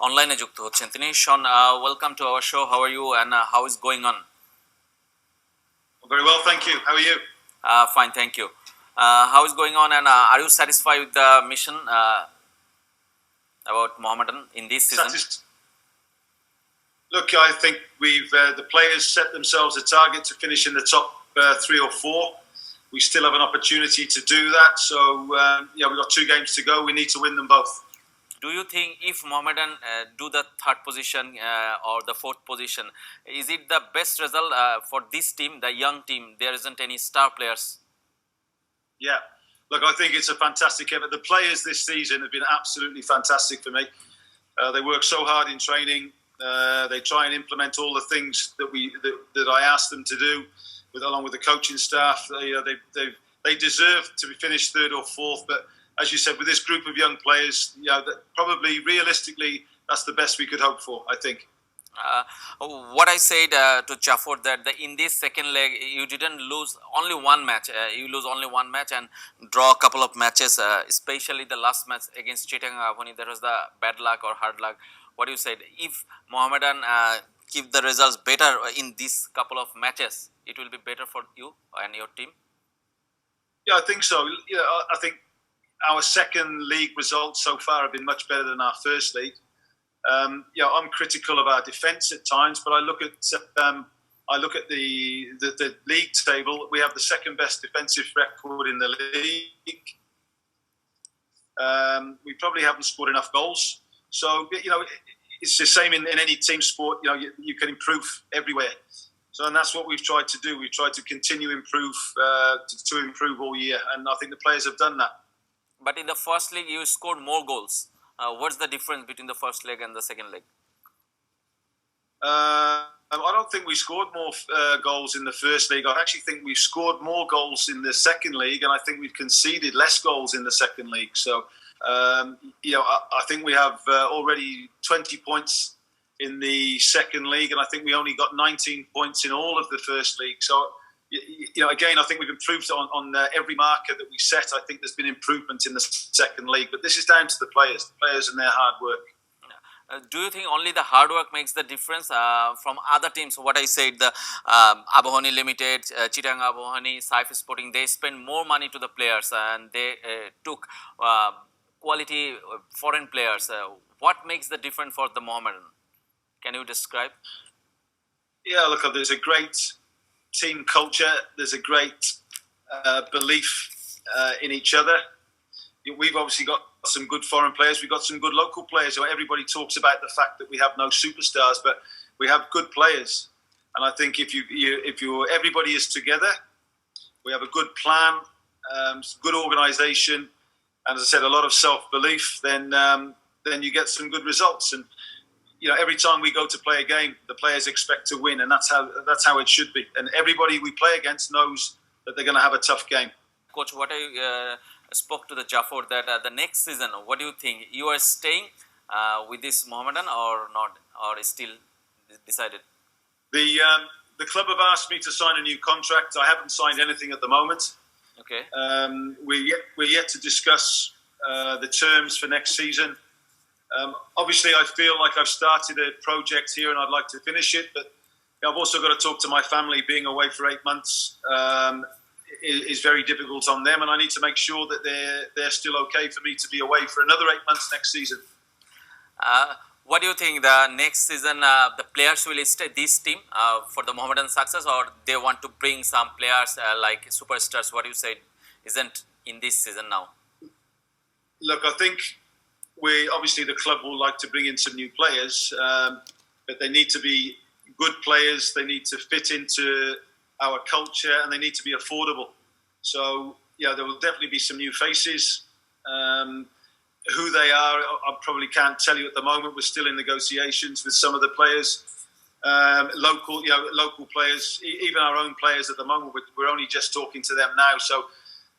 অনলাইনে যুক্ত হচ্ছেন তিনি। Sean, welcome to our show. How are you and how is going on? Very well, thank you. How are you? Fine, thank you. How is going on, and are you satisfied with the mission about Mohammedan in this season? Look, I think the players set themselves a target to finish in the top 3 or 4. We still have an opportunity to do that. So, we've got 2 games to go. We need to win them both. Do you think if Mohammedan do the 3rd position or the 4th position, is it the best result for this team, the young team? There isn't any star players. Yeah. Look, I think it's a fantastic effort. The players this season have been absolutely fantastic for me. They work so hard in training. They try and implement all the things that I asked them to do, along with the coaching staff. They deserve to be finished 3rd or 4th, but as you said, with this group of young players, probably realistically, that's the best we could hope for, I think. What I said to Jaffer, that in this second leg you didn't lose only one match. You lose only one match and draw a couple of matches, especially the last match against Chittagong Avani. That was the bad luck or hard luck. What you said, if Mohammedan keep the results better in these couple of matches, it will be better for you and your team. Yeah, I think so. Yeah, I think our second league results so far have been much better than our first league. I'm critical of our defence at times, but I look at the league table. We have the second best defensive record in the league. We probably haven't scored enough goals. So, it's the same in any team sport. You can improve everywhere. So, and that's what we've tried to do. We've tried to continue to improve all year, and I think the players have done that. But in the first leg, you scored more goals. What's the difference between the first leg and the second leg? I don't think we scored more goals in the first league. I actually think we've scored more goals in the second league, and I think we've conceded less goals in the second league. So, I think we have already 20 points in the second league, and I think we only got 19 points in all of the first league. So, again, I think we've improved on every marker that we set. I think there's been improvement in the second league, but this is down to the players and their hard work. Do you think only the hard work makes the difference from other teams? What I said, the Abohani Limited, Chittagong Abohani, Saif Sporting, they spend more money to the players and they took quality foreign players. What makes the difference for the Mohammedan? Can you describe? Yeah, look, there's a great team culture. There's a great belief in each other. We've obviously got some good foreign players. We've got some good local players. Everybody talks about the fact that we have no superstars, but we have good players. And I think if everybody is together, we have a good plan, good organisation, and as I said, a lot of self-belief. Then you get some good results. And every time we go to play a game, the players expect to win, and that's how it should be. And everybody we play against knows that they're going to have a tough game. Coach, what I spoke to the Jaffer that the next season, what do you think? You are staying with this Mohammedan or not, or is still decided? The club have asked me to sign a new contract. I haven't signed anything at the moment. Okay. We're yet to discuss the terms for next season. Obviously, I feel like I've started a project here and I'd like to finish it, but I've also got to talk to my family. Being away for 8 months is very difficult on them, and I need to make sure that they're still okay for me to be away for another 8 months next season. What do you think? The next season, the players will stay this team for the Mohammedan success, or they want to bring some players like superstars? What you said isn't in this season now. Look, I think obviously the club will like to bring in some new players, but they need to be good players. They need to fit into our culture, and they need to be affordable. So, there will definitely be some new faces. Who they are, I probably can't tell you at the moment. We're still in negotiations with some of the players. Local players, even our own players at the moment. We're only just talking to them now. So,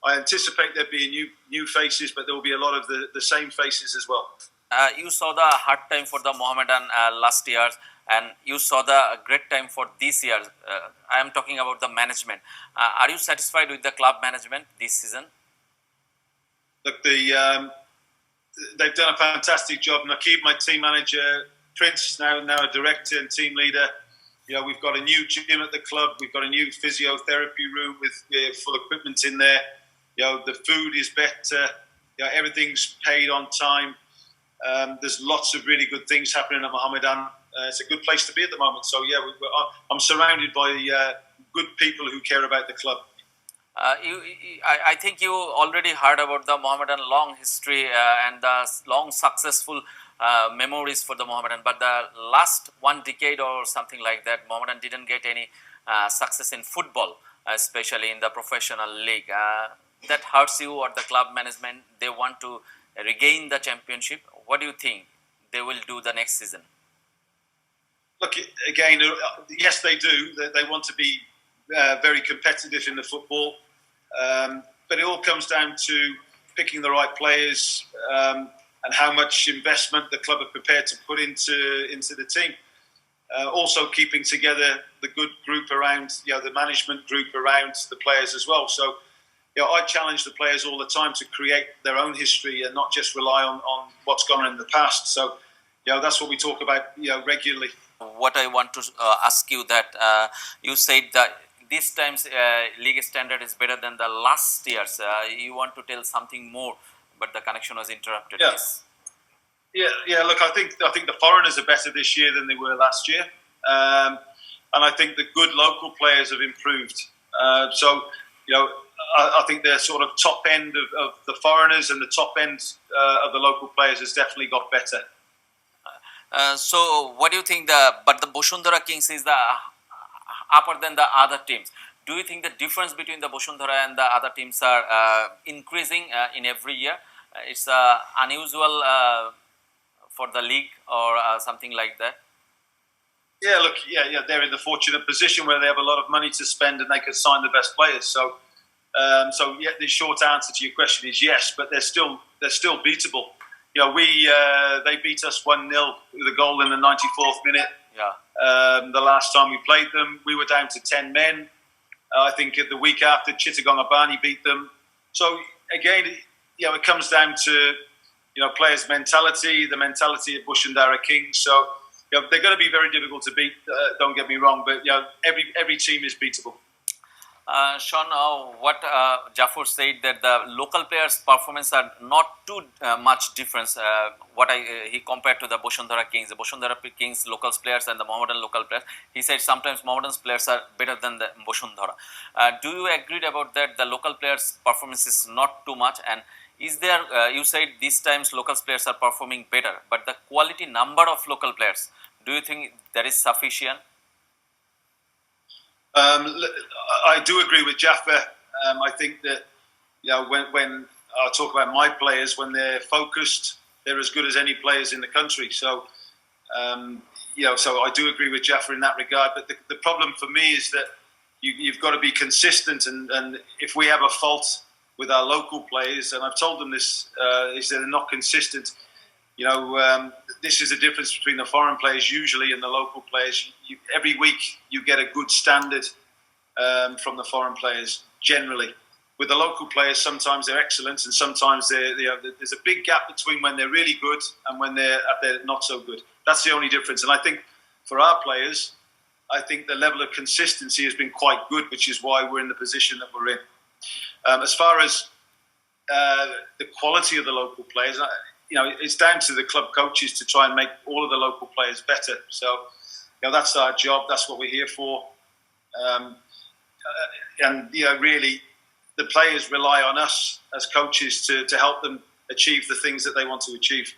I anticipate there'll be new faces, but there will be a lot of the same faces as well. You saw the hard time for the Mohammedan last year, and you saw the great time for this year. I am talking about the management. Are you satisfied with the club management this season? Look, they've done a fantastic job. Nakib, my team manager, Prince, now a director and team leader. We've got a new gym at the club. We've got a new physiotherapy room with full equipment in there. The food is better. Everything's paid on time. There's lots of really good things happening at Mohammedan. It's a good place to be at the moment. So I'm surrounded by good people who care about the club. I think you already heard about the Mohammedan long history and the long successful memories for the Mohammedan, but the last 1 decade or something like that, Mohammedan didn't get any success in football, especially in the professional league. That hurts you or the club management. They want to regain the championship. What do you think they will do the next season? Look, again, yes, they do. They want to be very competitive in the football, but it all comes down to picking the right players and how much investment the club are prepared to put into the team. Also, keeping together the good group around, the management group around the players as well. So, I challenge the players all the time to create their own history and not just rely on what's gone on in the past. So, that's what we talk about, regularly. What I want to ask you that you said that this time's league standard is better than the last year's. You want to tell something more, but the connection was interrupted. Yeah. Yeah. Look, I think the foreigners are better this year than they were last year, and I think the good local players have improved. I think the sort of top end of the foreigners and the top end of the local players has definitely got better. So, what do you think? But the Boshundhara Kings is the upper than the other teams. Do you think the difference between the Boshundhara and the other teams are increasing in every year? It's unusual for the league or something like that? Yeah, look, they're in the fortunate position where they have a lot of money to spend and they can sign the best players. So, the short answer to your question is yes, but they're still beatable. They beat us 1-0 with a goal in the 94th minute. Yeah. The last time we played them, we were down to 10 men. I think the week after, Chittagong Abani beat them. So again, it comes down to players' mentality, the mentality of Boshundhara Kings. So they're going to be very difficult to beat. Don't get me wrong, but every team is beatable. Sean, what Jafar said that the local players' performance are not too much difference. He compared to the Boshundhara Kings, the Boshundhara Kings local players and the Mohammedan local players. He said sometimes Mohammedan's players are better than the Boshundhara. Do you agree about that? The local players' performance is not too much, and is there? You said these times local players are performing better, but the quality number of local players, do you think that is sufficient? I do agree with Jaffa. I think that when I talk about my players, when they're focused, they're as good as any players in the country. So so I do agree with Jaffa in that regard. But the problem for me is that you've got to be consistent, and if we have a fault with our local players, and I've told them this, is that they're not consistent. This is the difference between the foreign players usually and the local players. Every week you get a good standard from the foreign players generally. With the local players, sometimes they're excellent, and sometimes there's a big gap between when they're really good and when they're not so good. That's the only difference. And I think for our players, I think the level of consistency has been quite good, which is why we're in the position that we're in. As far as the quality of the local players, it's down to the club coaches to try and make all of the local players better. So, that's our job. That's what we're here for. Really, the players rely on us as coaches to help them achieve the things that they want to achieve.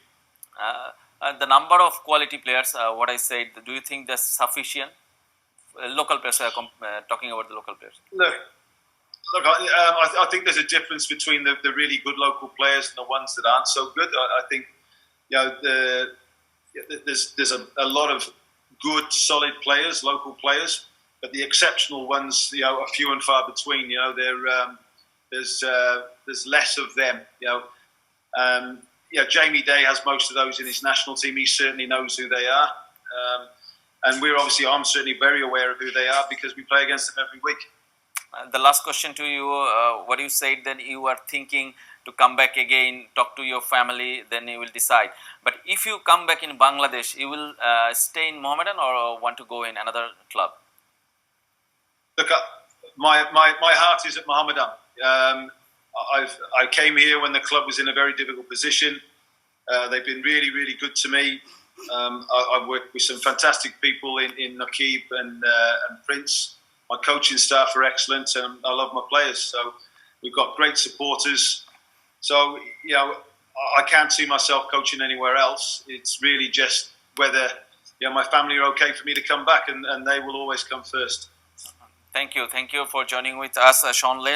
The number of quality players, what I said, do you think that's sufficient? Local players, talking about the local players. Look, I think there's a difference between the really good local players and the ones that aren't so good. I think there's a lot of good, solid players, local players, but the exceptional ones, are few and far between. There's less of them. Jamie Day has most of those in his national team. He certainly knows who they are, and I'm certainly very aware of who they are because we play against them every week. The last question to you, what you said that you are thinking to come back again, talk to your family, then you will decide. But if you come back in Bangladesh, you will stay in Mohammedan or want to go in another club? Look, my heart is at Mohammedan. I came here when the club was in a very difficult position. They've been really, really good to me. I've worked with some fantastic people in Nakib and Prince. My coaching staff are excellent, and I love my players. So we've got great supporters. So, you know, I can't see myself coaching anywhere else. It's really just whether, you know, my family are okay for me to come back, and they will always come first. Thank you for joining with us, Sean Lane.